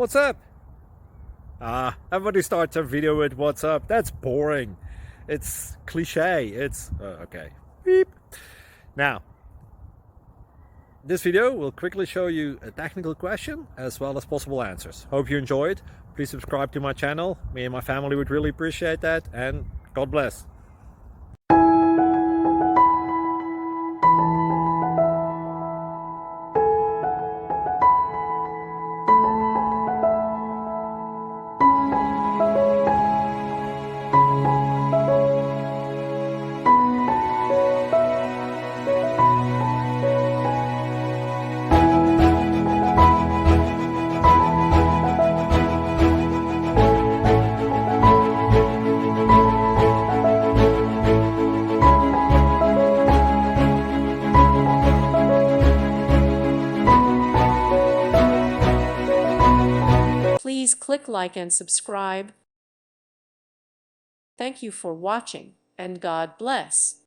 What's up? Everybody starts a video with what's up. That's boring. It's cliche. It's okay. Beep. Now, this video will quickly show you a technical question as well as possible answers. Hope you enjoyed. Please subscribe to my channel. Me and my family would really appreciate that, and God bless. Please click like and subscribe. Thank you for watching, and God bless.